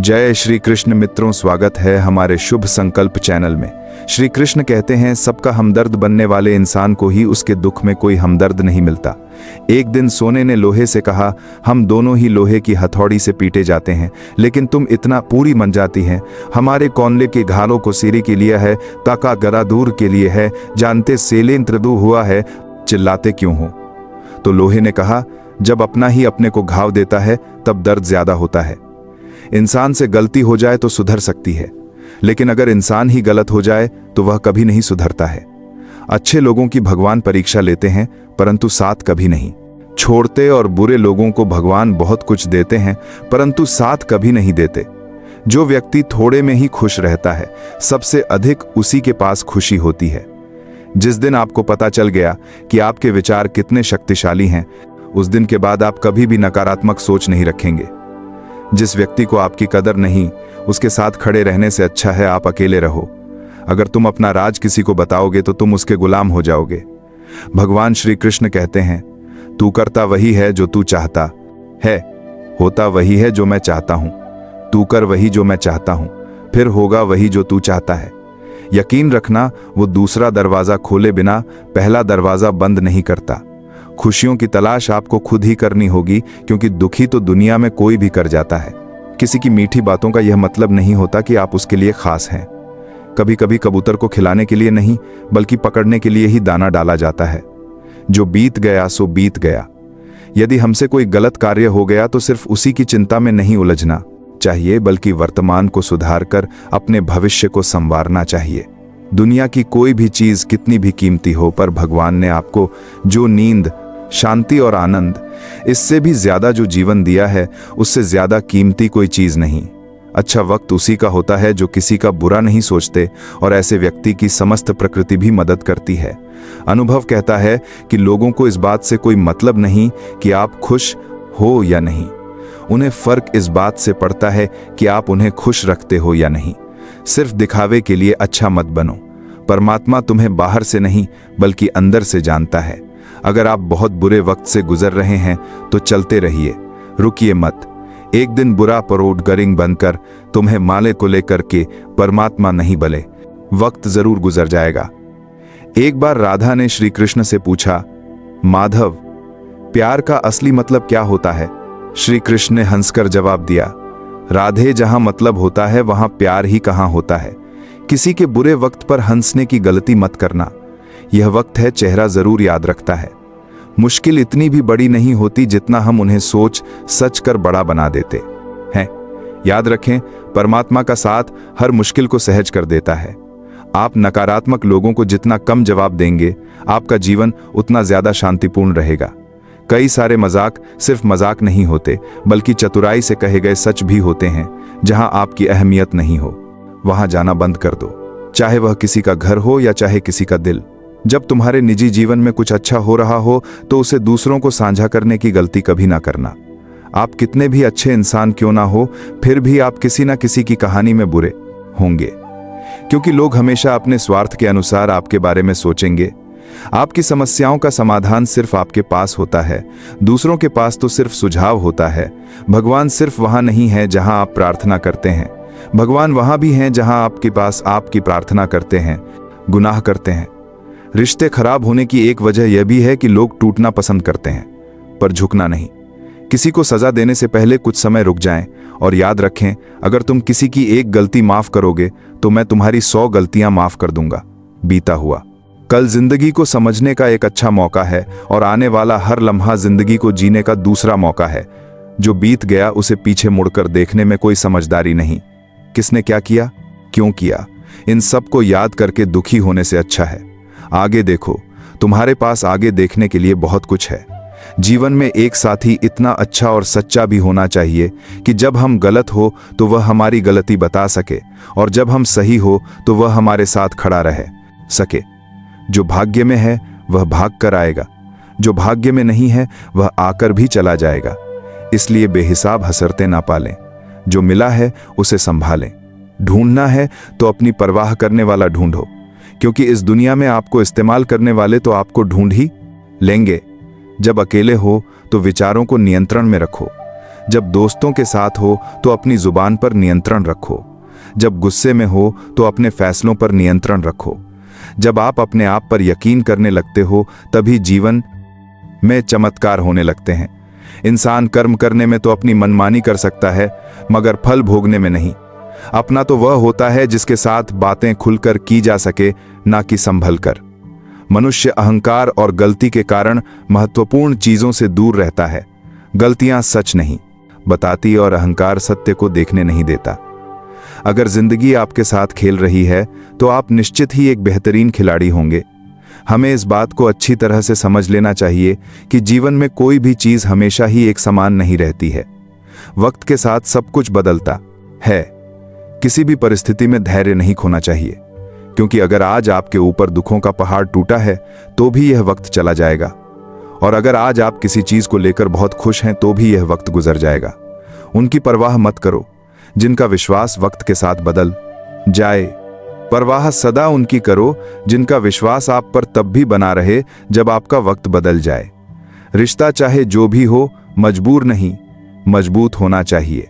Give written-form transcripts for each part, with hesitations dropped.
जय श्री कृष्ण मित्रों, स्वागत है हमारे शुभ संकल्प चैनल में। श्री कृष्ण कहते हैं, सबका हमदर्द बनने वाले इंसान को ही उसके दुख में कोई हमदर्द नहीं मिलता। एक दिन सोने ने लोहे से कहा, हम दोनों ही लोहे की हथौड़ी से पीटे जाते हैं, लेकिन तुम इतना पूरी मन जाती हैं। हमारे कौनले के घालों को सिरी के लिए है, ताका गरा दूर के लिए है, जानते सेलेन त्रदु हुआ है, चिल्लाते क्यों हो। तो लोहे ने कहा, जब अपना ही अपने को घाव देता है तब दर्द ज्यादा होता है। इंसान से गलती हो जाए तो सुधर सकती है, लेकिन अगर इंसान ही गलत हो जाए तो वह कभी नहीं सुधरता है। अच्छे लोगों की भगवान परीक्षा लेते हैं, परंतु साथ कभी नहीं छोड़ते, और बुरे लोगों को भगवान बहुत कुछ देते हैं, परंतु साथ कभी नहीं देते। जो व्यक्ति थोड़े में ही खुश रहता है, सबसे अधिक उसी के पास खुशी होती है। जिस दिन आपको पता चल गया कि आपके विचार कितने शक्तिशाली हैं, उस दिन के बाद आप कभी भी नकारात्मक सोच नहीं रखेंगे। जिस व्यक्ति को आपकी कदर नहीं, उसके साथ खड़े रहने से अच्छा है आप अकेले रहो। अगर तुम अपना राज किसी को बताओगे तो तुम उसके गुलाम हो जाओगे। भगवान श्री कृष्ण कहते हैं, तू करता वही है जो तू चाहता है, होता वही है जो मैं चाहता हूं। तू कर वही जो मैं चाहता हूं, फिर होगा वही जो तू चाहता है। यकीन रखना, वो दूसरा दरवाजा खोले बिना पहला दरवाजा बंद नहीं करता। खुशियों की तलाश आपको खुद ही करनी होगी, क्योंकि दुखी तो दुनिया में कोई भी कर जाता है। किसी की मीठी बातों का यह मतलब नहीं होता कि आप उसके लिए खास हैं। कभी कभी कबूतर को खिलाने के लिए नहीं, बल्कि पकड़ने के लिए ही दाना डाला जाता है। जो बीत गया सो बीत गया। यदि हमसे कोई गलत कार्य हो गया तो सिर्फ उसी की चिंता में नहीं उलझना चाहिए, बल्कि वर्तमान को सुधार कर अपने भविष्य को संवारना चाहिए। दुनिया की कोई भी चीज कितनी भी कीमती हो, पर भगवान ने आपको जो नींद, शांति और आनंद, इससे भी ज्यादा जो जीवन दिया है, उससे ज्यादा कीमती कोई चीज नहीं। अच्छा वक्त उसी का होता है जो किसी का बुरा नहीं सोचते, और ऐसे व्यक्ति की समस्त प्रकृति भी मदद करती है। अनुभव कहता है कि लोगों को इस बात से कोई मतलब नहीं कि आप खुश हो या नहीं। उन्हें फर्क इस बात से पड़ता है कि आप उन्हें खुश रखते हो या नहीं। सिर्फ दिखावे के लिए अच्छा मत बनो। परमात्मा तुम्हें बाहर से नहीं, बल्कि अंदर से जानता है। अगर आप बहुत बुरे वक्त से गुजर रहे हैं तो चलते रहिए, रुकिए मत। एक दिन बुरा परोड गरिंग बनकर तुम्हें माले को लेकर के परमात्मा नहीं बले। वक्त जरूर गुजर जाएगा। एक बार राधा ने श्री कृष्ण से पूछा, माधव, प्यार का असली मतलब क्या होता है? श्री कृष्ण ने हंसकर जवाब दिया, राधे, जहां मतलब होता है वहां प्यार ही कहां होता है। किसी के बुरे वक्त पर हंसने की गलती मत करना। यह वक्त है, चेहरा जरूर याद रखता है। मुश्किल इतनी भी बड़ी नहीं होती जितना हम उन्हें सोच सच कर बड़ा बना देते हैं। याद रखें, परमात्मा का साथ हर मुश्किल को सहज कर देता है। आप नकारात्मक लोगों को जितना कम जवाब देंगे, आपका जीवन उतना ज्यादा शांतिपूर्ण रहेगा। कई सारे मजाक सिर्फ मजाक नहीं होते, बल्कि चतुराई से कहे गए सच भी होते हैं। जहां आपकी अहमियत नहीं हो, वहां जाना बंद कर दो, चाहे वह किसी का घर हो या चाहे किसी का दिल। जब तुम्हारे निजी जीवन में कुछ अच्छा हो रहा हो तो उसे दूसरों को साझा करने की गलती कभी ना करना। आप कितने भी अच्छे इंसान क्यों ना हो, फिर भी आप किसी ना किसी की कहानी में बुरे होंगे, क्योंकि लोग हमेशा अपने स्वार्थ के अनुसार आपके बारे में सोचेंगे। आपकी समस्याओं का समाधान सिर्फ आपके पास होता है, दूसरों के पास तो सिर्फ सुझाव होता है। भगवान सिर्फ वहां नहीं है जहां आप प्रार्थना करते हैं, भगवान वहां भी हैं जहां आपके पास आपकी प्रार्थना करते हैं, गुनाह करते हैं। रिश्ते खराब होने की एक वजह यह भी है कि लोग टूटना पसंद करते हैं, पर झुकना नहीं। किसी को सजा देने से पहले कुछ समय रुक जाएं, और याद रखें, अगर तुम किसी की एक गलती माफ करोगे तो मैं तुम्हारी 100 गलतियां माफ कर दूंगा। बीता हुआ कल जिंदगी को समझने का एक अच्छा मौका है, और आने वाला हर लम्हा जिंदगी को जीने का दूसरा मौका है। जो बीत गया उसे पीछे मुड़कर देखने में कोई समझदारी नहीं। किसने क्या किया, क्यों किया, इन सब को याद करके दुखी होने से अच्छा है आगे देखो। तुम्हारे पास आगे देखने के लिए बहुत कुछ है। जीवन में एक साथी इतना अच्छा और सच्चा भी होना चाहिए कि जब हम गलत हो तो वह हमारी गलती बता सके, और जब हम सही हो तो वह हमारे साथ खड़ा रह सके। जो भाग्य में है वह भाग कर आएगा, जो भाग्य में नहीं है वह आकर भी चला जाएगा। इसलिए बेहिसाब हसरते ना पालें। जो मिला है उसे संभालें। ढूंढना है तो अपनी परवाह करने वाला ढूंढो, क्योंकि इस दुनिया में आपको इस्तेमाल करने वाले तो आपको ढूंढ ही लेंगे। जब अकेले हो तो विचारों को नियंत्रण में रखो। जब दोस्तों के साथ हो तो अपनी जुबान पर नियंत्रण रखो। जब गुस्से में हो तो अपने फैसलों पर नियंत्रण रखो। जब आप अपने आप पर यकीन करने लगते हो तभी जीवन में चमत्कार होने लगते हैं। इंसान कर्म करने में तो अपनी मनमानी कर सकता है, मगर फल भोगने में नहीं। अपना तो वह होता है जिसके साथ बातें खुलकर की जा सके, ना कि संभल कर। मनुष्य अहंकार और गलती के कारण महत्वपूर्ण चीजों से दूर रहता है। गलतियां सच नहीं बताती और अहंकार सत्य को देखने नहीं देता। अगर जिंदगी आपके साथ खेल रही है तो आप निश्चित ही एक बेहतरीन खिलाड़ी होंगे। हमें इस बात को अच्छी तरह से समझ लेना चाहिए कि जीवन में कोई भी चीज हमेशा ही एक समान नहीं रहती है। वक्त के साथ सब कुछ बदलता है। किसी भी परिस्थिति में धैर्य नहीं खोना चाहिए, क्योंकि अगर आज आपके ऊपर दुखों का पहाड़ टूटा है तो भी यह वक्त चला जाएगा, और अगर आज आप किसी चीज को लेकर बहुत खुश हैं तो भी यह वक्त गुजर जाएगा। उनकी परवाह मत करो जिनका विश्वास वक्त के साथ बदल जाए। परवाह सदा उनकी करो जिनका विश्वास आप पर तब भी बना रहे जब आपका वक्त बदल जाए। रिश्ता चाहे जो भी हो, मजबूर नहीं, मजबूत होना चाहिए।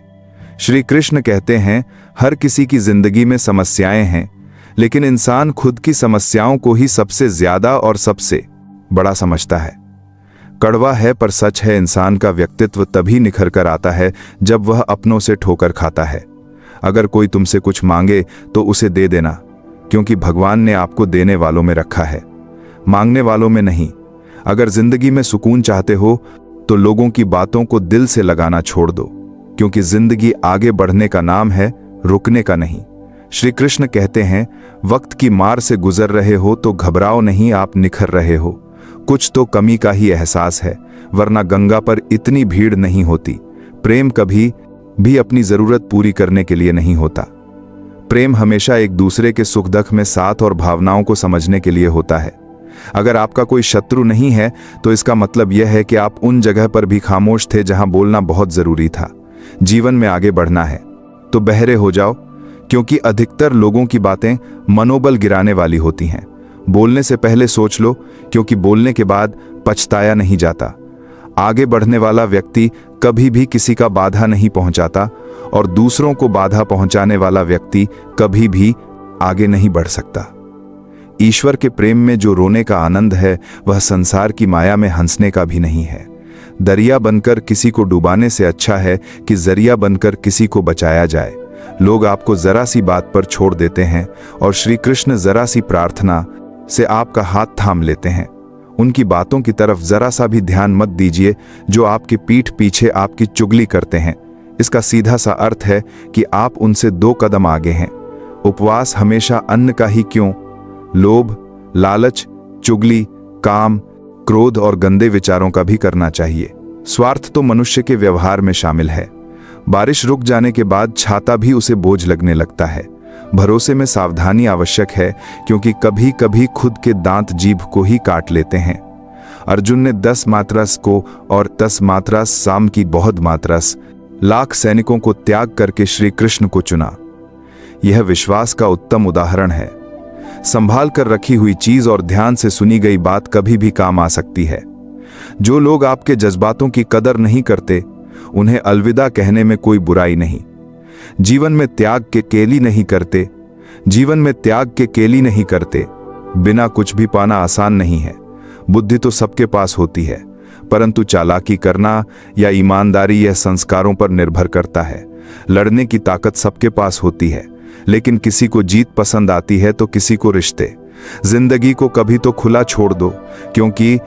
श्री कृष्ण कहते हैं, हर किसी की जिंदगी में समस्याएं हैं, लेकिन इंसान खुद की समस्याओं को ही सबसे ज्यादा और सबसे बड़ा समझता है। कड़वा है पर सच है, इंसान का व्यक्तित्व तभी निखर कर आता है जब वह अपनों से ठोकर खाता है। अगर कोई तुमसे कुछ मांगे तो उसे दे देना, क्योंकि भगवान ने आपको देने वालों में रखा है, मांगने वालों में नहीं। अगर जिंदगी में सुकून चाहते हो तो लोगों की बातों को दिल से लगाना छोड़ दो, क्योंकि जिंदगी आगे बढ़ने का नाम है, रुकने का नहीं। श्री कृष्ण कहते हैं, वक्त की मार से गुजर रहे हो तो घबराओ नहीं, आप निखर रहे हो। कुछ तो कमी का ही एहसास है, वरना गंगा पर इतनी भीड़ नहीं होती। प्रेम कभी भी अपनी जरूरत पूरी करने के लिए नहीं होता। प्रेम हमेशा एक दूसरे के सुख दुख में साथ और भावनाओं को समझने के लिए होता है। अगर आपका कोई शत्रु नहीं है तो इसका मतलब यह है कि आप उन जगह पर भी खामोश थे जहां बोलना बहुत जरूरी था। जीवन में आगे बढ़ना है तो बहरे हो जाओ, क्योंकि अधिकतर लोगों की बातें मनोबल गिराने वाली होती हैं। बोलने से पहले सोच लो, क्योंकि बोलने के बाद पछताया नहीं जाता। आगे बढ़ने वाला व्यक्ति कभी भी किसी का बाधा नहीं पहुंचाता, और दूसरों को बाधा पहुंचाने वाला व्यक्ति कभी भी आगे नहीं बढ़ सकता। ईश्वर के प्रेम में जो रोने का आनंद है वह संसार की माया में हंसने का भी नहीं है। दरिया बनकर किसी को डुबाने से अच्छा है कि जरिया बनकर किसी को बचाया जाए। लोग आपको जरा सी बात पर छोड़ देते हैं और श्री कृष्ण जरा सी प्रार्थना से आपका हाथ थाम लेते हैं। उनकी बातों की तरफ जरा सा भी ध्यान मत दीजिए जो आपकी पीठ पीछे आपकी चुगली करते हैं। इसका सीधा सा अर्थ है कि आप उनसे 2 कदम आगे हैं। उपवास हमेशा अन्न का ही क्यों, लोभ, लालच, चुगली, काम, क्रोध और गंदे विचारों का भी करना चाहिए। स्वार्थ तो मनुष्य के व्यवहार में शामिल है। बारिश रुक जाने के बाद छाता भी उसे बोझ लगने लगता है। भरोसे में सावधानी आवश्यक है, क्योंकि कभी कभी खुद के दांत जीभ को ही काट लेते हैं। अर्जुन ने 10 मात्रस को और 10 मात्रस साम की बहुत मात्रस लाख सैनिकों को त्याग करके श्री कृष्ण को चुना। यह विश्वास का उत्तम उदाहरण है। संभाल कर रखी हुई चीज और ध्यान से सुनी गई बात कभी भी काम आ सकती है। जो लोग आपके जज्बातों की कदर नहीं करते, उन्हें अलविदा कहने में कोई बुराई नहीं। जीवन में त्याग के केली नहीं करते, जीवन में त्याग के केली नहीं करते। बिना कुछ भी पाना आसान नहीं है। बुद्धि तो सबके पास होती है, परंतु चालाकी करना या ईमानदारी यह संस्कारों पर निर्भर करता है। लड़ने की ताकत सबके पास होती है, लेकिन किसी को जीत पसंद आती है तो किसी को रिश्ते। जिंदगी को कभी तो खुला छोड़ दो, क्योंकि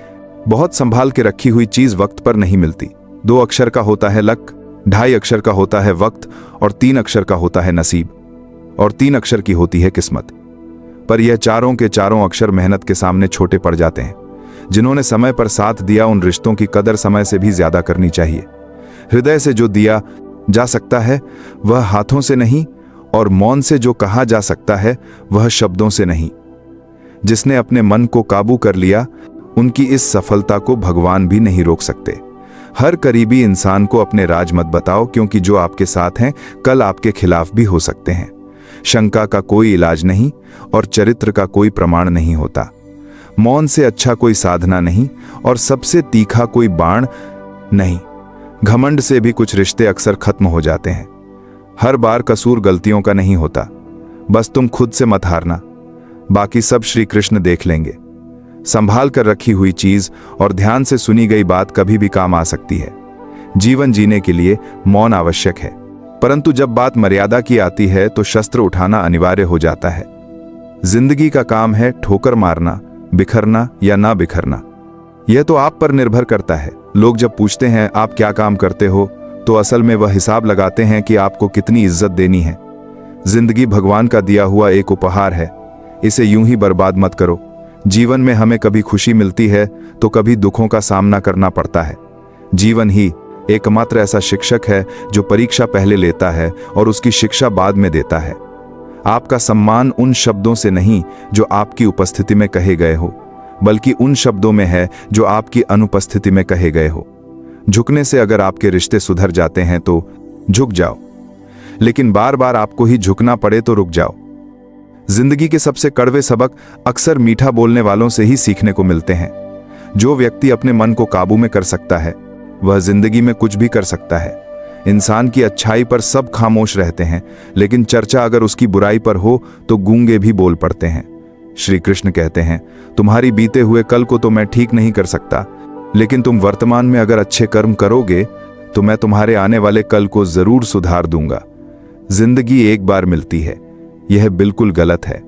बहुत संभाल के रखी हुई चीज वक्त पर नहीं मिलती। 2 अक्षर का होता है लक, 2.5 अक्षर का होता है वक्त, और 3 अक्षर का होता है नसीब, और 3 अक्षर की होती है किस्मत। पर यह चारों के चारों अक्षर मेहनत के सामने छोटे पड़ जाते हैं। जिन्होंने समय पर साथ दिया, उन रिश्तों की कदर समय से भी ज्यादा करनी चाहिए। हृदय से जो दिया जा सकता है वह हाथों से नहीं, और मौन से जो कहा जा सकता है वह शब्दों से नहीं। जिसने अपने मन को काबू कर लिया, उनकी इस सफलता को भगवान भी नहीं रोक सकते। हर करीबी इंसान को अपने राज मत बताओ, क्योंकि जो आपके साथ हैं कल आपके खिलाफ भी हो सकते हैं। शंका का कोई इलाज नहीं और चरित्र का कोई प्रमाण नहीं होता। मौन से अच्छा कोई साधना नहीं और सबसे तीखा कोई बाण नहीं। घमंड से भी कुछ रिश्ते अक्सर खत्म हो जाते हैं। हर बार कसूर गलतियों का नहीं होता, बस तुम खुद से मत हारना, बाकी सब श्री कृष्ण देख लेंगे। संभाल कर रखी हुई चीज और ध्यान से सुनी गई बात कभी भी काम आ सकती है। जीवन जीने के लिए मौन आवश्यक है, परंतु जब बात मर्यादा की आती है तो शस्त्र उठाना अनिवार्य हो जाता है। जिंदगी का काम है ठोकर मारना, बिखरना या ना बिखरना, यह तो आप पर निर्भर करता है। लोग जब पूछते हैं आप क्या काम करते हो, तो असल में वह हिसाब लगाते हैं कि आपको कितनी इज्जत देनी है। जिंदगी भगवान का दिया हुआ एक उपहार है, इसे यूं ही बर्बाद मत करो। जीवन में हमें कभी खुशी मिलती है तो कभी दुखों का सामना करना पड़ता है। जीवन ही एकमात्र ऐसा शिक्षक है जो परीक्षा पहले लेता है और उसकी शिक्षा बाद में देता है। आपका सम्मान उन शब्दों से नहीं जो आपकी उपस्थिति में कहे गए हो, बल्कि उन शब्दों में है जो आपकी अनुपस्थिति में कहे गए हो। झुकने से अगर आपके रिश्ते सुधर जाते हैं तो झुक जाओ, लेकिन बार बार आपको ही झुकना पड़े तो रुक जाओ। जिंदगी के सबसे कड़वे सबक अक्सर मीठा बोलने वालों से ही सीखने को मिलते हैं। जो व्यक्ति अपने मन को काबू में कर सकता है वह जिंदगी में कुछ भी कर सकता है। इंसान की अच्छाई पर सब खामोश रहते हैं, लेकिन चर्चा अगर उसकी बुराई पर हो तो गूंगे भी बोल पड़ते हैं। श्री कृष्ण कहते हैं, तुम्हारी बीते हुए कल को तो मैं ठीक नहीं कर सकता, लेकिन तुम वर्तमान में अगर अच्छे कर्म करोगे तो मैं तुम्हारे आने वाले कल को जरूर सुधार दूंगा। जिंदगी एक बार मिलती है, यह बिल्कुल गलत है।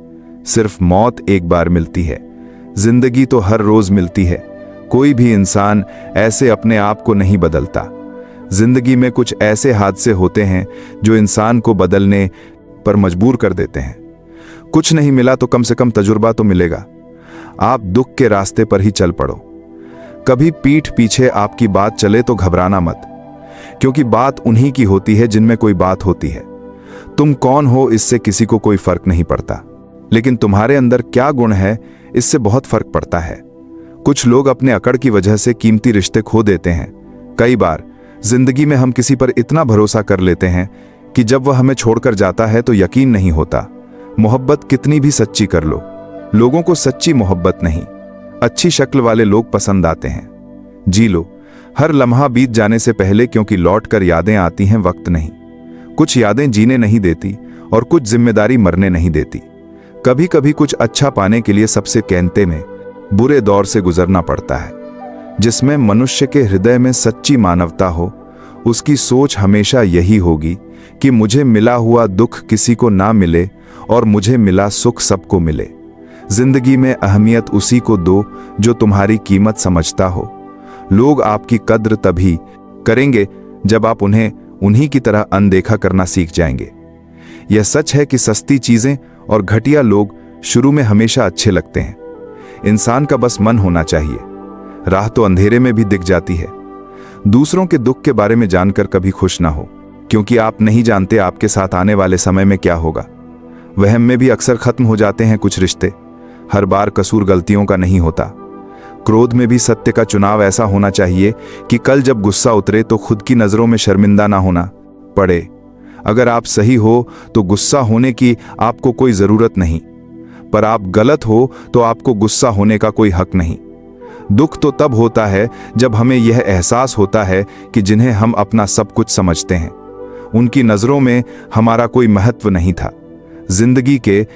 सिर्फ मौत एक बार मिलती है, जिंदगी तो हर रोज मिलती है। कोई भी इंसान ऐसे अपने आप को नहीं बदलता। जिंदगी में कुछ ऐसे हादसे होते हैं जो इंसान को बदलने पर मजबूर कर देते हैं। कुछ नहीं मिला तो कम से कम तजुर्बा तो मिलेगा। आप दुख के रास्ते पर ही चल पड़ो। कभी पीठ पीछे आपकी बात चले तो घबराना मत, क्योंकि बात उन्हीं की होती है जिनमें कोई बात होती है। तुम कौन हो इससे किसी को कोई फर्क नहीं पड़ता, लेकिन तुम्हारे अंदर क्या गुण है इससे बहुत फर्क पड़ता है। कुछ लोग अपने अकड़ की वजह से कीमती रिश्ते खो देते हैं। कई बार जिंदगी में हम किसी पर इतना भरोसा कर लेते हैं कि जब वह हमें छोड़कर जाता है तो यकीन नहीं होता। मोहब्बत कितनी भी सच्ची कर लो, लोगों को सच्ची मोहब्बत नहीं, अच्छी शक्ल वाले लोग पसंद आते हैं। जी लो हर लम्हा बीत जाने से पहले, क्योंकि लौट कर यादें आती हैं, वक्त नहीं। कुछ यादें जीने नहीं देती और कुछ जिम्मेदारी मरने नहीं देती। कभी कभी कुछ अच्छा पाने के लिए सबसे कहते में बुरे दौर से गुजरना पड़ता है। जिसमें मनुष्य के हृदय में सच्ची मानवता हो, उसकी सोच हमेशा यही होगी कि मुझे मिला हुआ दुख किसी को ना मिले और मुझे मिला सुख सबको मिले। जिंदगी में अहमियत उसी को दो जो तुम्हारी कीमत समझता हो। लोग आपकी कद्र तभी करेंगे जब आप उन्हें उन्हीं की तरह अनदेखा करना सीख जाएंगे। यह सच है कि सस्ती चीजें और घटिया लोग शुरू में हमेशा अच्छे लगते हैं। इंसान का बस मन होना चाहिए। राह तो अंधेरे में भी दिख जाती है। दूसरों के दुख के बारे में जानकर कभी खुश ना हो, क्योंकि आप नहीं जानते आपके साथ आने वाले समय में क्या होगा। वहम में भी अक्सर खत्म हो जाते हैं कुछ रिश्ते। हर बार कसूर गलतियों का नहीं होता। क्रोध में भी सत्य का चुनाव ऐसा होना चाहिए कि कल जब गुस्सा उतरे तो खुद की नजरों में शर्मिंदा ना होना पड़े। अगर आप सही हो तो गुस्सा होने की आपको कोई जरूरत नहीं, पर आप गलत हो तो आपको गुस्सा होने का कोई हक नहीं। दुख तो तब होता है जब हमें यह एहसास होता है कि जिन्हें हम अपना सब कुछ समझते हैं, उनकी नजरों में हमारा कोई महत्व नहीं था। जिंदगी के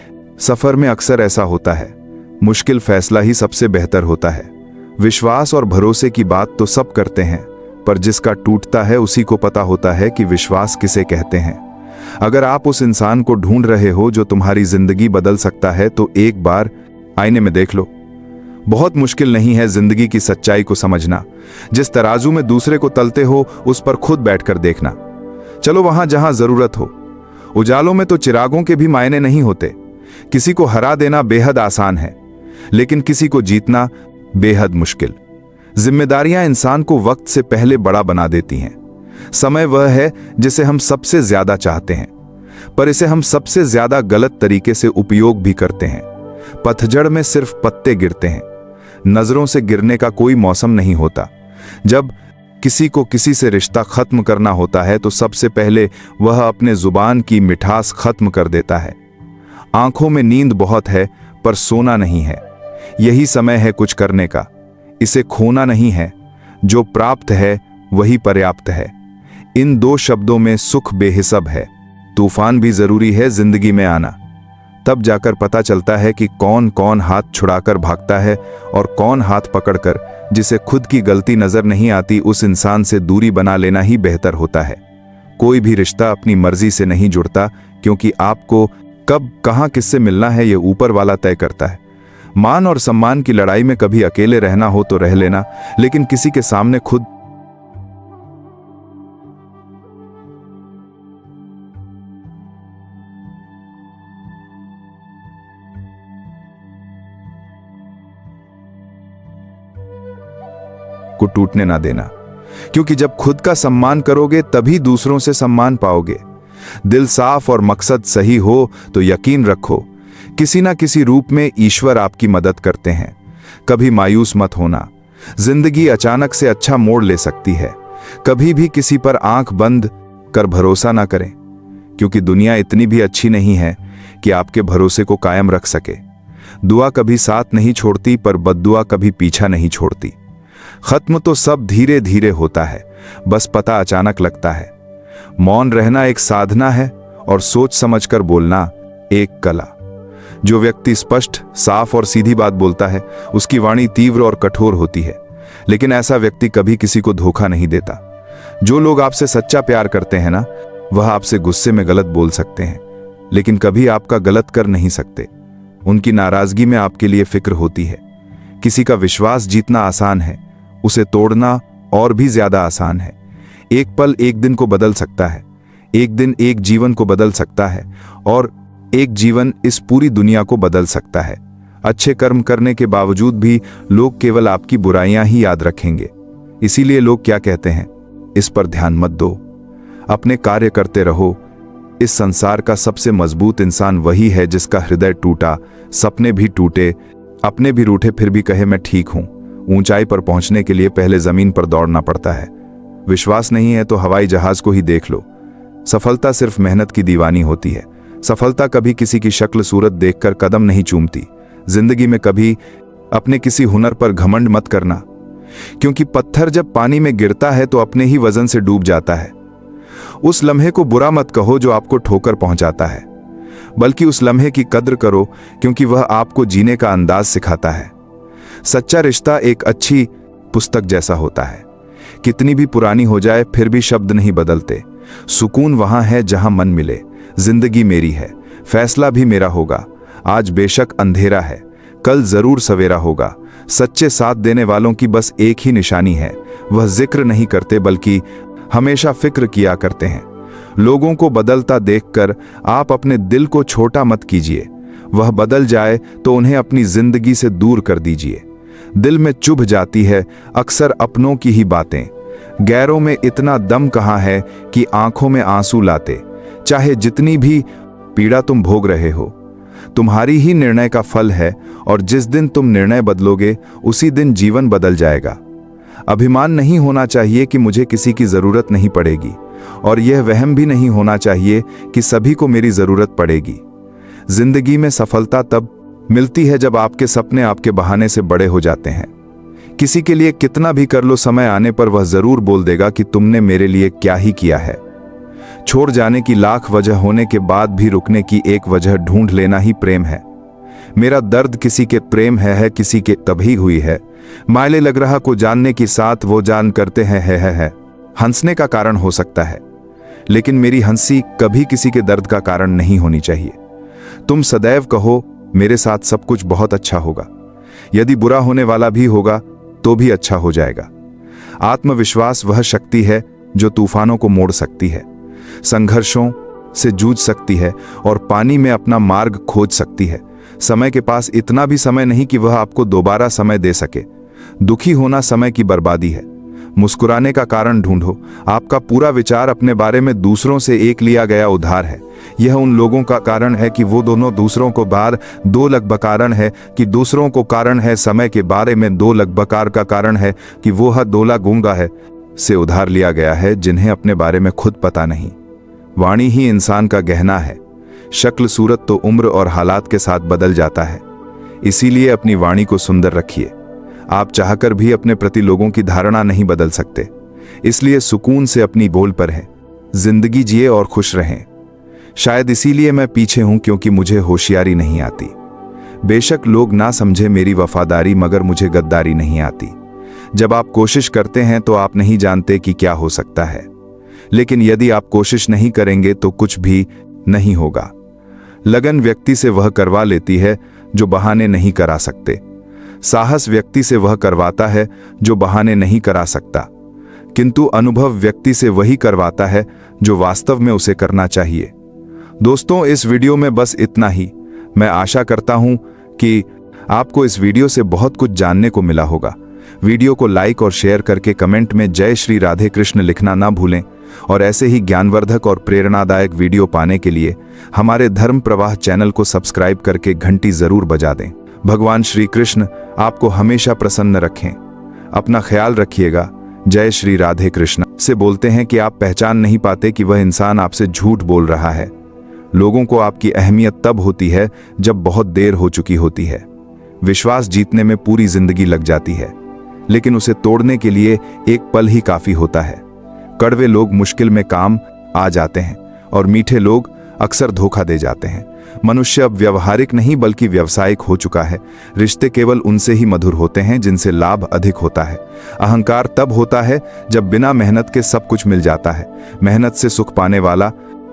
सफर में अक्सर ऐसा होता है। मुश्किल फैसला ही सबसे बेहतर होता है। विश्वास और भरोसे की बात तो सब करते हैं, पर जिसका टूटता है उसी को पता होता है कि विश्वास किसे कहते हैं। अगर आप उस इंसान को ढूंढ रहे हो जो तुम्हारी जिंदगी बदल सकता है, तो एक बार आईने में देख लो। बहुत मुश्किल नहीं है जिंदगी की सच्चाई को समझना। जिस तराजू में दूसरे को तलते हो उस पर खुद बैठकर देखना। चलो वहां जहां जरूरत हो। उजालों में तो चिरागों के भी मायने नहीं होते। किसी को हरा देना बेहद आसान है, लेकिन किसी को जीतना बेहद मुश्किल। जिम्मेदारियां इंसान को वक्त से पहले बड़ा बना देती हैं। समय वह है जिसे हम सबसे ज्यादा चाहते हैं, पर इसे हम सबसे ज्यादा गलत तरीके से उपयोग भी करते हैं। पतझड़ में सिर्फ पत्ते गिरते हैं, नजरों से गिरने का कोई मौसम नहीं होता। जब किसी को किसी से रिश्ता खत्म करना होता है तो सबसे पहले वह अपने जुबान की मिठास खत्म कर देता है। आंखों में नींद बहुत है पर सोना नहीं है। यही समय है कुछ करने का। इसे खोना नहीं है। जो प्राप्त है वही पर्याप्त है। इन दो शब्दों में सुख बेहिसाब है। तूफान भी जरूरी है जिंदगी में आना, तब जाकर पता चलता है कि कौन कौन हाथ छुड़ाकर भागता है और कौन हाथ पकड़कर, जिसे खुद की गलती नजर नहीं आती, उस इंसान से दूरी बना लेना ही बेहतर होता है। कोई भी रिश्ता अपनी मर्जी से नहीं जुड़ता, क्योंकि आपको कब कहां किससे मिलना है ये ऊपर वाला तय करता है। मान और सम्मान की लड़ाई में कभी अकेले रहना हो तो रह लेना, लेकिन किसी के सामने खुद को टूटने ना देना, क्योंकि जब खुद का सम्मान करोगे तभी दूसरों से सम्मान पाओगे। दिल साफ और मकसद सही हो तो यकीन रखो किसी ना किसी रूप में ईश्वर आपकी मदद करते हैं। कभी मायूस मत होना, जिंदगी अचानक से अच्छा मोड़ ले सकती है। कभी भी किसी पर आंख बंद कर भरोसा ना करें, क्योंकि दुनिया इतनी भी अच्छी नहीं है कि आपके भरोसे को कायम रख सके। दुआ कभी साथ नहीं छोड़ती, पर बद्दुआ कभी पीछा नहीं छोड़ती। खत्म तो सब धीरे धीरे होता है, बस पता अचानक लगता है। मौन रहना एक साधना है और सोच समझकर बोलना एक कला। जो व्यक्ति स्पष्ट, साफ और सीधी बात बोलता है, उसकी वाणी तीव्र और कठोर होती है, लेकिन ऐसा व्यक्ति कभी किसी को धोखा नहीं देता। जो लोग आपसे सच्चा प्यार करते हैं ना, वह आपसे गुस्से में गलत बोल सकते हैं, लेकिन कभी आपका गलत कर नहीं सकते। उनकी नाराजगी में आपके लिए फिक्र होती है। किसी का विश्वास जीतना आसान है, उसे तोड़ना और भी ज्यादा आसान है। एक पल एक दिन को बदल सकता है, एक दिन एक जीवन को बदल सकता है, और एक जीवन इस पूरी दुनिया को बदल सकता है। अच्छे कर्म करने के बावजूद भी लोग केवल आपकी बुराइयां ही याद रखेंगे। इसीलिए लोग क्या कहते हैं, इस पर ध्यान मत दो, अपने कार्य करते रहो। इस संसार का सबसे मजबूत इंसान वही है जिसका हृदय टूटा, सपने भी टूटे, अपने भी रूठे, फिर भी कहे मैं ठीक हूं। ऊंचाई पर पहुंचने के लिए पहले जमीन पर दौड़ना पड़ता है। विश्वास नहीं है तो हवाई जहाज को ही देख लो। सफलता सिर्फ मेहनत की दीवानी होती है। सफलता कभी किसी की शक्ल सूरत देखकर कदम नहीं चूमती। जिंदगी में कभी अपने किसी हुनर पर घमंड मत करना, क्योंकि पत्थर जब पानी में गिरता है तो अपने ही वजन से डूब जाता है। उस लम्हे को बुरा मत कहो जो आपको ठोकर पहुंचाता है, बल्कि उस लम्हे की कद्र करो, क्योंकि वह आपको जीने का अंदाज सिखाता है। सच्चा रिश्ता एक अच्छी पुस्तक जैसा होता है, कितनी भी पुरानी हो जाए फिर भी शब्द नहीं बदलते। सुकून वहां है जहां मन मिले। जिंदगी मेरी है, फैसला भी मेरा होगा। आज बेशक अंधेरा है, कल जरूर सवेरा होगा। सच्चे साथ देने वालों की बस एक ही निशानी है, वह जिक्र नहीं करते बल्कि हमेशा फिक्र किया करते हैं। लोगों को बदलता देखकर आप अपने दिल को छोटा मत कीजिए। वह बदल जाए तो उन्हें अपनी जिंदगी से दूर कर दीजिए। दिल में चुभ जाती है अक्सर अपनों की ही बातें। गैरों में इतना दम कहाँ है कि आंखों में आंसू लाते। चाहे जितनी भी पीड़ा तुम भोग रहे हो, तुम्हारी ही निर्णय का फल है, और जिस दिन तुम निर्णय बदलोगे उसी दिन जीवन बदल जाएगा। अभिमान नहीं होना चाहिए कि मुझे किसी की जरूरत नहीं पड़ेगी, और यह वहम भी नहीं होना चाहिए कि सभी को मेरी जरूरत पड़ेगी। जिंदगी में सफलता तब मिलती है जब आपके सपने आपके बहाने से बड़े हो जाते हैं। किसी के लिए कितना भी कर लो, समय आने पर वह जरूर बोल देगा कि तुमने मेरे लिए क्या ही किया है। छोड़ जाने की लाख वजह होने के बाद भी रुकने की एक वजह ढूंढ लेना ही प्रेम है। मेरा दर्द किसी के प्रेम है किसी के तभी हुई है। मायले लग रहा को जानने की साथ वो जान करते हैं है। हंसने का कारण हो सकता है, लेकिन मेरी हंसी कभी किसी के दर्द का कारण नहीं होनी चाहिए। तुम सदैव कहो मेरे साथ सब कुछ बहुत अच्छा होगा। यदि बुरा होने वाला भी होगा तो भी अच्छा हो जाएगा। आत्मविश्वास वह शक्ति है जो तूफानों को मोड़ सकती है, संघर्षों से जूझ सकती है और पानी में अपना मार्ग खोज सकती है। समय के पास इतना भी समय नहीं कि वह आपको दोबारा समय दे सके। दुखी होना समय की बर्बादी है। मुस्कुराने का कारण ढूंढो। आपका पूरा विचार अपने बारे में दूसरों से एक लिया गया उधार है। यह उन लोगों का कारण है कि वो दोनों दूसरों को बार दो लग बकारण है कि दूसरों को कारण है समय के बारे में दो लग बकार का कारण है कि वो है दोला गूंगा है से उधार लिया गया है, जिन्हें अपने बारे में खुद पता नहीं। वाणी ही इंसान का गहना है। शक्ल सूरत तो उम्र और हालात के साथ बदल जाता है। इसीलिए अपनी वाणी को सुंदर रखिए। आप चाहकर भी अपने प्रति लोगों की धारणा नहीं बदल सकते। इसलिए सुकून से अपनी बोल पर है, जिंदगी जिए और खुश रहें। शायद इसीलिए मैं पीछे हूं, क्योंकि मुझे होशियारी नहीं आती। बेशक लोग ना समझे मेरी वफादारी, मगर मुझे गद्दारी नहीं आती। जब आप कोशिश करते हैं तो आप नहीं जानते कि क्या हो सकता है, लेकिन यदि आप कोशिश नहीं करेंगे तो कुछ भी नहीं होगा। लगन व्यक्ति से वह करवा लेती है जो बहाने नहीं करा सकते। साहस व्यक्ति से वह करवाता है जो बहाने नहीं करा सकता, किंतु अनुभव व्यक्ति से वही करवाता है जो वास्तव में उसे करना चाहिए। दोस्तों, इस वीडियो में बस इतना ही। मैं आशा करता हूं कि आपको इस वीडियो से बहुत कुछ जानने को मिला होगा। वीडियो को लाइक और शेयर करके कमेंट में जय श्री राधे कृष्ण लिखना ना भूलें, और ऐसे ही ज्ञानवर्धक और प्रेरणादायक वीडियो पाने के लिए हमारे धर्म प्रवाह चैनल को सब्सक्राइब करके घंटी जरूर बजा दें। भगवान श्री कृष्ण आपको हमेशा प्रसन्न रखें। अपना ख्याल रखिएगा। जय श्री राधे कृष्ण। से बोलते हैं कि आप पहचान नहीं पाते कि वह इंसान आपसे झूठ बोल रहा है। लोगों को आपकी अहमियत तब होती है जब बहुत देर हो चुकी होती है। विश्वास जीतने में पूरी जिंदगी लग जाती है, लेकिन उसे तोड़ने के लिए एक पल ही काफी होता है। कड़वे लोग मुश्किल में काम आ जाते हैं और मीठे लोग अक्सर धोखा दे जाते हैं। मनुष्य अब व्यवहारिक नहीं बल्कि व्यावसायिक हो चुका है। रिश्ते केवल उनसे ही मधुर होते हैं जिनसे लाभ अधिक होता है। अहंकार तब होता है जब बिना मेहनत के सब कुछ मिल जाता है। मेहनत से सुख पाने वाला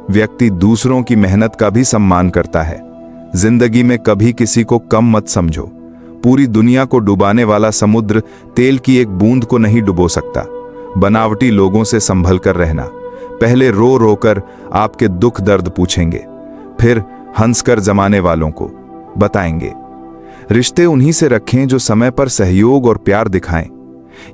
व्यक्ति दूसरों की मेहनत का भी सम्मान करता है। जिंदगी में कभी किसी को कम मत समझो। पूरी दुनिया को डुबाने वाला समुद्र तेल की एक बूंद को नहीं डुबो सकता। बनावटी लोगों से संभल कर रहना। पहले रो रो कर आपके दुख दर्द पूछेंगे, फिर हंसकर जमाने वालों को बताएंगे। रिश्ते उन्हीं से रखें जो समय पर सहयोग और प्यार दिखाएं।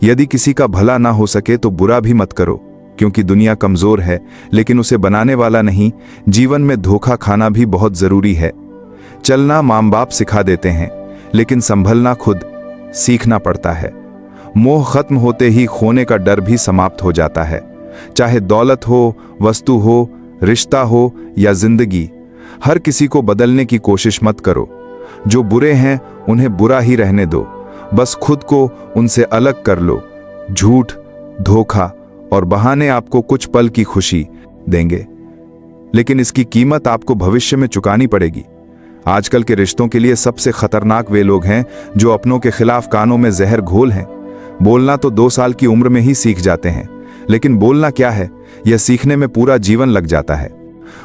यदि किसी का भला ना हो सके तो बुरा भी मत करो, क्योंकि दुनिया कमजोर है, लेकिन उसे बनाने वाला नहीं। जीवन में धोखा खाना भी बहुत जरूरी है। चलना माँ बाप सिखा देते हैं, लेकिन संभलना खुद सीखना पड़ता है। मोह खत्म होते ही खोने का डर भी समाप्त हो जाता है। चाहे दौलत हो, वस्तु हो, रिश्ता हो या जिंदगी, हर किसी को बदलने की कोशिश मत करो। जो बुरे हैं उन्हें बुरा ही रहने दो, बस खुद को उनसे अलग कर लो। झूठ, धोखा और बहाने आपको कुछ पल की खुशी देंगे, लेकिन इसकी कीमत आपको भविष्य में चुकानी पड़ेगी। आजकल के रिश्तों के लिए सबसे खतरनाक वे लोग हैं जो अपनों के खिलाफ कानों में जहर घोल हैं। बोलना तो 2 साल की उम्र में ही सीख जाते हैं, लेकिन बोलना क्या है, यह सीखने में पूरा जीवन लग जाता है।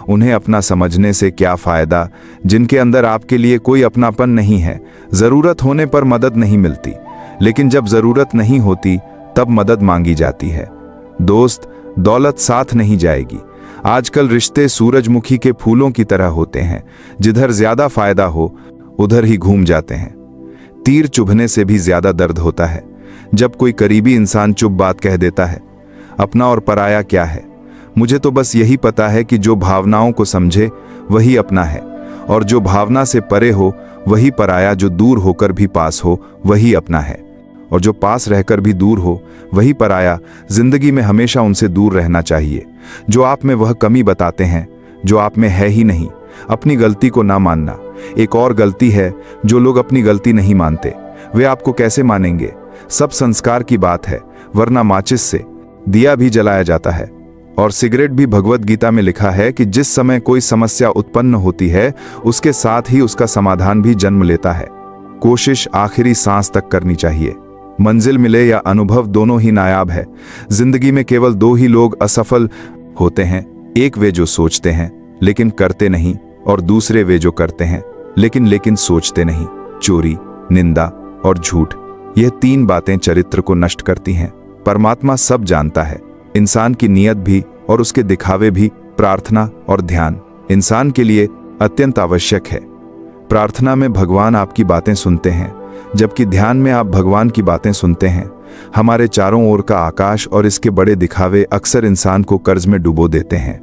उन्हें अपना समझने से क्या फायदा जिनके अंदर आपके लिए कोई अपनापन नहीं है। जरूरत होने पर मदद नहीं मिलती, लेकिन जब जरूरत नहीं होती तब मदद मांगी जाती है। दोस्त, दौलत साथ नहीं जाएगी। आजकल रिश्ते सूरजमुखी के फूलों की तरह होते हैं, जिधर ज्यादा फायदा हो उधर ही घूम जाते हैं। तीर चुभने से भी ज्यादा दर्द होता है जब कोई करीबी इंसान चुप बात कह देता है। अपना और पराया क्या है? मुझे तो बस यही पता है कि जो भावनाओं को समझे वही अपना है, और जो भावना से परे हो वही पराया। जो दूर होकर भी पास हो वही अपना है, और जो पास रहकर भी दूर हो वही पराया। जिंदगी में हमेशा उनसे दूर रहना चाहिए जो आप में वह कमी बताते हैं जो आप में है ही नहीं। अपनी गलती को ना मानना एक और गलती है। जो लोग अपनी गलती नहीं मानते वे आपको कैसे मानेंगे? सब संस्कार की बात है, वरना माचिस से दिया भी जलाया जाता है। और सिगरेट भी भगवत गीता में लिखा है कि जिस समय कोई समस्या उत्पन्न होती है उसके साथ ही उसका समाधान भी जन्म लेता है। कोशिश आखिरी सांस तक करनी चाहिए। मंजिल मिले या अनुभव, दोनों ही नायाब है। जिंदगी में केवल 2 ही लोग असफल होते हैं, एक वे जो सोचते हैं लेकिन करते नहीं, और दूसरे वे जो करते हैं लेकिन सोचते नहीं। चोरी, निंदा और झूठ, यह 3 बातें चरित्र को नष्ट करती हैं। परमात्मा सब जानता है, इंसान की नीयत भी और उसके दिखावे भी। प्रार्थना और ध्यान इंसान के लिए अत्यंत आवश्यक है। प्रार्थना में भगवान आपकी बातें सुनते हैं, जबकि ध्यान में आप भगवान की बातें सुनते हैं। हमारे चारों ओर का आकाश और इसके बड़े दिखावे अक्सर इंसान को कर्ज में डुबो देते हैं।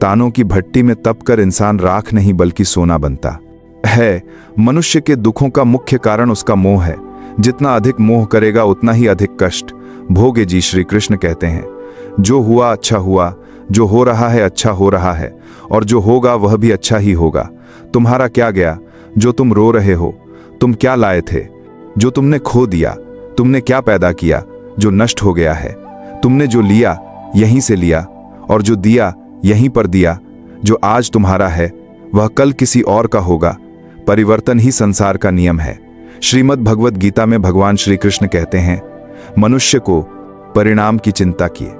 तानों की भट्टी में तपकर इंसान राख नहीं बल्कि सोना बनता है। मनुष्य के दुखों का मुख्य कारण उसका मोह है। जितना अधिक मोह करेगा उतना ही अधिक कष्ट भोगे। जी श्री कृष्ण कहते हैं, जो हुआ अच्छा हुआ, जो हो रहा है अच्छा हो रहा है, और जो होगा वह भी अच्छा ही होगा। तुम्हारा क्या गया जो तुम रो रहे हो? तुम क्या लाए थे जो तुमने खो दिया? तुमने क्या पैदा किया जो नष्ट हो गया है? तुमने जो लिया यहीं से लिया, और जो दिया यहीं पर दिया। जो आज तुम्हारा है वह कल किसी और का होगा। परिवर्तन ही संसार का नियम है। श्रीमद् भगवत गीता में भगवान श्री कृष्ण कहते हैं, मनुष्य को परिणाम की चिंता किए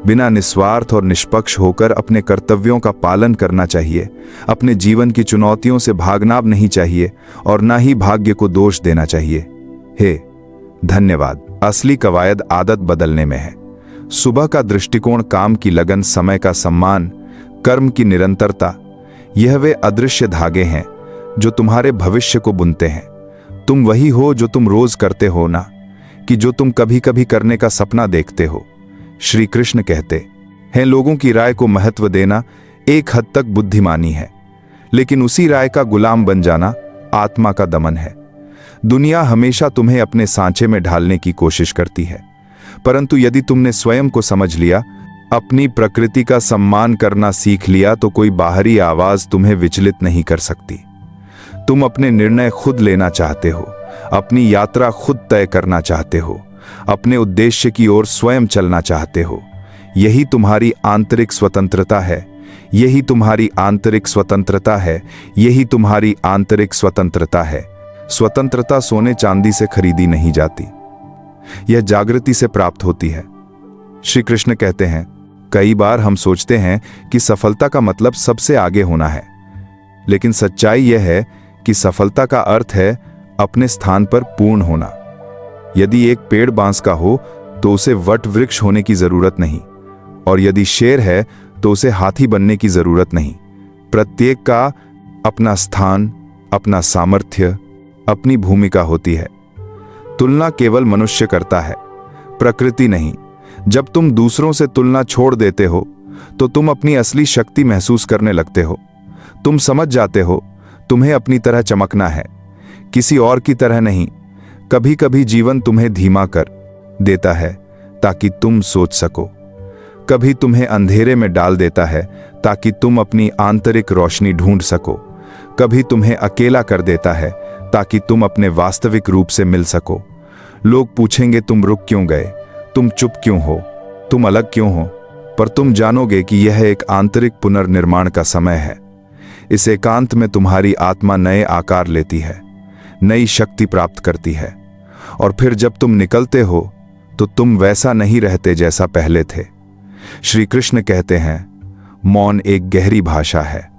बिना निस्वार्थ और निष्पक्ष होकर अपने कर्तव्यों का पालन करना चाहिए। अपने जीवन की चुनौतियों से भागना नहीं चाहिए और ना ही भाग्य को दोष देना चाहिए। हे धन्यवाद। असली कवायद आदत बदलने में है। सुबह का दृष्टिकोण, काम की लगन, समय का सम्मान, कर्म की निरंतरता, यह वे अदृश्य धागे हैं जो तुम्हारे भविष्य को बुनते हैं। तुम वही हो जो तुम रोज करते हो, ना कि जो तुम कभी कभी करने का सपना देखते हो। श्री कृष्ण कहते हैं, लोगों की राय को महत्व देना एक हद तक बुद्धिमानी है, लेकिन उसी राय का गुलाम बन जाना आत्मा का दमन है। दुनिया हमेशा तुम्हें अपने सांचे में ढालने की कोशिश करती है, परंतु यदि तुमने स्वयं को समझ लिया, अपनी प्रकृति का सम्मान करना सीख लिया, तो कोई बाहरी आवाज तुम्हें विचलित नहीं कर सकती। तुम अपने निर्णय खुद लेना चाहते हो, अपनी यात्रा खुद तय करना चाहते हो, अपने उद्देश्य की ओर स्वयं चलना चाहते हो। यही तुम्हारी आंतरिक स्वतंत्रता है। यही तुम्हारी आंतरिक स्वतंत्रता है। यही तुम्हारी आंतरिक स्वतंत्रता है। स्वतंत्रता सोने चांदी से खरीदी नहीं जाती, यह जागृति से प्राप्त होती है। श्री कृष्ण कहते हैं, कई बार हम सोचते हैं कि सफलता का मतलब सबसे आगे होना है, लेकिन सच्चाई यह है कि सफलता का अर्थ है अपने स्थान पर पूर्ण होना। यदि एक पेड़ बांस का हो तो उसे वट वृक्ष होने की जरूरत नहीं, और यदि शेर है तो उसे हाथी बनने की जरूरत नहीं। प्रत्येक का अपना स्थान, अपना सामर्थ्य, अपनी भूमिका होती है। तुलना केवल मनुष्य करता है, प्रकृति नहीं। जब तुम दूसरों से तुलना छोड़ देते हो तो तुम अपनी असली शक्ति महसूस करने लगते हो। तुम समझ जाते हो तुम्हें अपनी तरह चमकना है, किसी और की तरह नहीं। कभी कभी जीवन तुम्हें धीमा कर देता है ताकि तुम सोच सको। कभी तुम्हें अंधेरे में डाल देता है ताकि तुम अपनी आंतरिक रोशनी ढूंढ सको। कभी तुम्हें अकेला कर देता है ताकि तुम अपने वास्तविक रूप से मिल सको। लोग पूछेंगे, तुम रुक क्यों गए, तुम चुप क्यों हो, तुम अलग क्यों हो, पर तुम जानोगे कि यह एक आंतरिक पुनर्निर्माण का समय है। इस एकांत में तुम्हारी आत्मा नए आकार लेती है, नई शक्ति प्राप्त करती है, और फिर जब तुम निकलते हो तो तुम वैसा नहीं रहते जैसा पहले थे। श्री कृष्ण कहते हैं, मौन एक गहरी भाषा है।